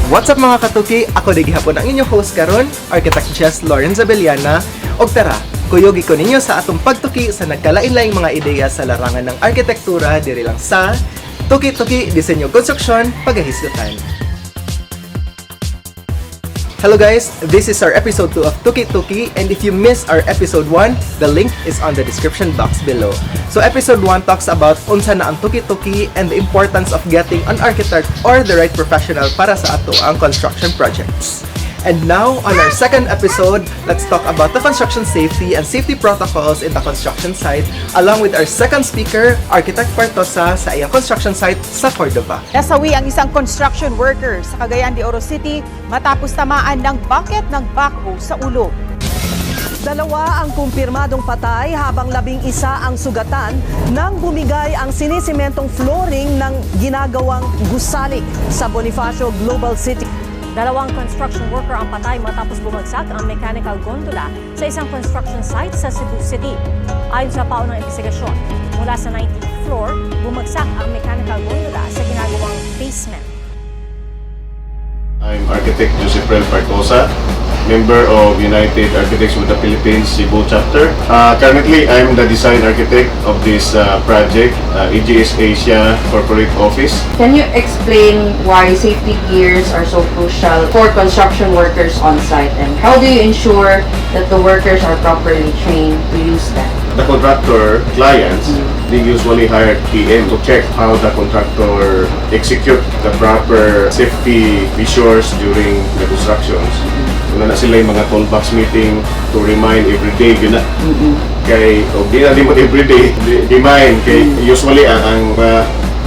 What's up mga katuki? Ako di gihapon ang inyong host karon, Architect Jess Lauren Zabeliana. Og tara, kuyogi ko ninyo sa atong pagtuki sa nagkalain-laing mga ideya sa larangan ng arkitektura diri lang sa Tuki Tuki, Disenyo, Konstruksyon, Pag-hisgutan. Hello guys, this is our episode 2 of Tuki Tuki, and if you missed our episode 1, the link is on the description box below. So episode 1 talks about unsa na ang Tuki Tuki and the importance of getting an architect or the right professional para sa ato ang construction projects. And now, on our second episode, let's talk about the construction safety and safety protocols in the construction site, along with our second speaker, Architect Partosa, sa iyang construction site sa Cordova. Nasawi ang isang construction worker sa Cagayan de Oro City matapos tamaan ng bucket ng backhoe sa ulo. Dalawa ang kumpirmadong patay habang 11 ang sugatan nang bumigay ang sinisimentong flooring ng ginagawang gusalik sa Bonifacio Global City. Dalawang construction worker ang patay matapos bumagsak ang mechanical gondola sa isang construction site sa Cebu City. Ayon sa paunang investigasyon, mula sa 19th floor, bumagsak ang mechanical gondola sa ginagawang basement. I'm Architect Joseph Partosa, member of United Architects of the Philippines Cebu chapter. Currently, I'm the design architect of this project, EGS Asia Corporate Office. Can you explain why safety gears are so crucial for construction workers on site, and how do you ensure that the workers are properly trained to use them? The contractor clients, they usually hire PM to check how the contractor execute the proper safety measures during the constructions. Una na sila yung mga toolbox meeting to remind everyday gina. Kay di na mo everyday remind kay usually ang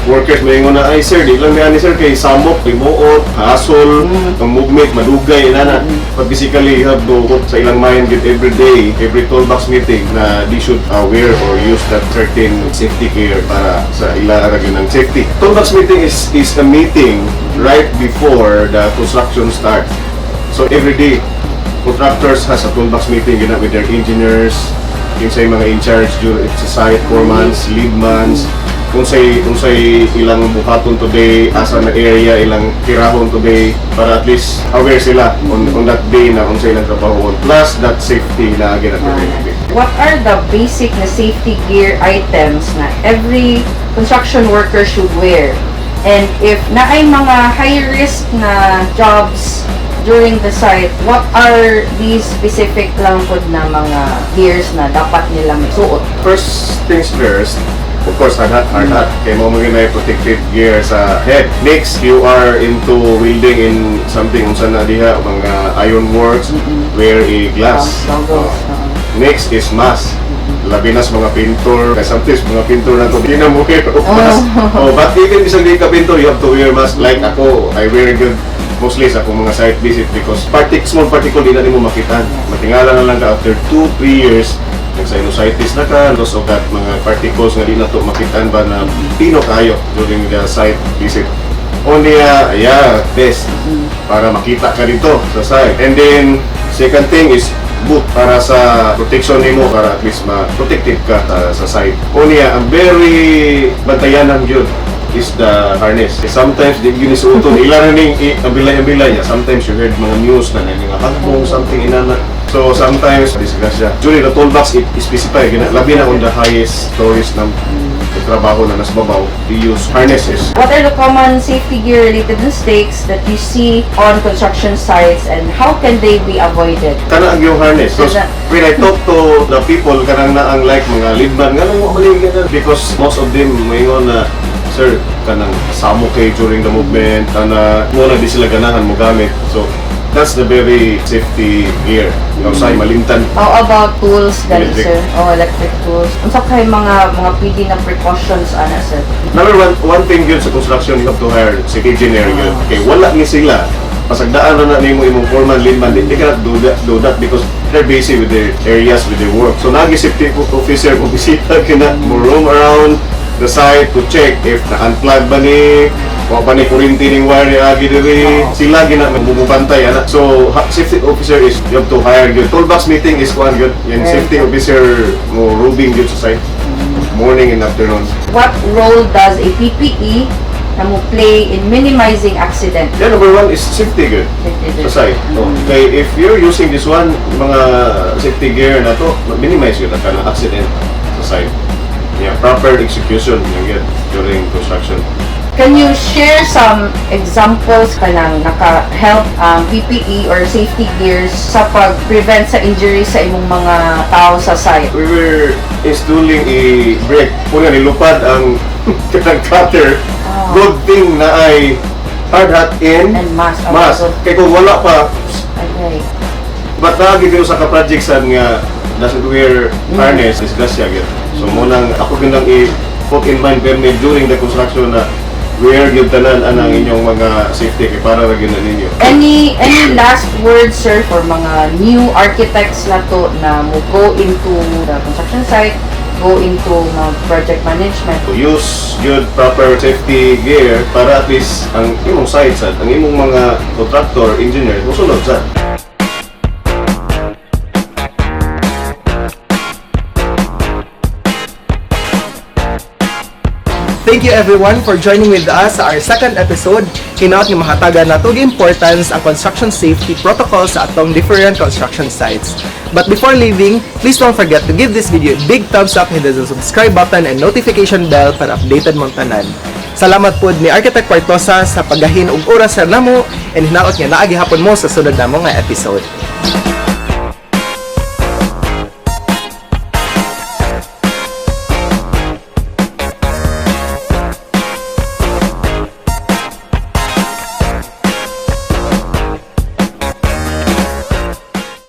workers may na ay sir di lang ni sir kay samok limuot hasol ang movement madugay inana but basically you have to put sa ilang mind with every toolbox meeting na they should aware or use that certain safety gear para sa ilang aragin ng safety. Toolbox meeting is a meeting right before the construction starts. So every day, contractors has a toolbox meeting with their engineers, kinsay mga in charge during sa site, foremans, leadmans, kung say ilang buhaton today, asa na area ilang kirahon today, para at least aware sila on that day na kung say ilang trabaho. Plus that safety na ginagawa. What are the basic na safety gear items na every construction worker should wear? And if na ay mga high risk na jobs during the site, what are these specific lang po na mga gears na dapat nila may suot? First things first, of course, hard hat. Kaya mo may protective gear sa head. Next, you are into welding in something unsa na diha, mga iron works, wear a glass. Next is mask. Labi na sa mga pintor. Kaya sometimes mga pintor na ito, di na mo wear mask. But even isang di ka pintor, you have to wear mask. Like ako, I wear good mostly sa akong mga site visit because small particle di na mo makita. Matingala na lang ka after 2-3 years nag-sinusitis na ka, loss of that mga particles nga di na to makitaan ba na pino kayo during the site visit. Only test para makita ka dito sa site. And then second thing is boot para sa protection nimo para at least ma-protected ka sa site. Only ang very bantayanan yun is the harness. Sometimes di yun isuuton ilan ning ambilay niya. Sometimes you heard mga news na nga hangpong something inana. So sometimes disgrasya. During the toolbox it specify labi na on the highest stories ng trabaho na nasa babaw, they use harnesses. What are the common safety gear related mistakes that you see on construction sites, and how can they be avoided? Kana ang yung harness. So, when I talk to the people, kanang na ang like mga leadman, nga lang mo maligyan because most of them mayon na sir, kanang samok kay during the movement, kana muna di sila ganahan mo gamit. So that's the very safety gear. Kausay malimtan. How about tools, dali sir? Electric tools. Unsa kay mga pwede na precautions ana sir? Number one thing yun sa construction, you have to hire civil engineer yun. Okay, wala ni sila. Pasagdaan na nimo imong foreman, leadman, di ka do that because they're busy with their areas, with their work. So nag-safety officer kung bisita kina mo roam around the site to check if na-unplug ba ni o pa ni kurinti ning wire ni agi diri sila gina mabubantay ana. So safety officer is you have to hire good. Toolbox meeting is one good. Yung safety officer mo roving good sa site morning and afternoon. What role does a PPE na mo play in minimizing accident? Yeah, number one is safety gear sa site. Okay, if you're using this one, mga safety gear na to, minimize yun ang kanang accident sa site. Yeah, proper execution yun during construction. Can you share some examples ka ng naka-help PPE or safety gears sa pag-prevent sa injury sa imong mga tao sa site? We were installing a brake. Kung nilupad ang cutter, good thing na ay hard hat in, And mask. Kaya kung wala pa, Okay. ba't nakagin ko sa ka-project sa nga doesn't wear harness, disgrasya yun. So munang ako ginang i-put in mind permit during the construction na wear yung tanan anang inyong mga safety kay para lagyan na ninyo. Any last words, sir, for mga new architects na to na mo go into the construction site, go into project management? So use good proper safety gear para at least ang imong site ang imong mga contractor, engineer, musunod sa. Thank you everyone for joining with us sa our second episode. Hinaot nga mahatagan na itong importance ang construction safety protocol sa atong different construction sites. But before leaving, please don't forget to give this video a big thumbs up, hit the subscribe button and notification bell para updated mong tanan. Salamat po ni Architect Partosa sa paggahin og oras sa namo and hinaot nga naagi hapon mo sa sunod namo nga episode.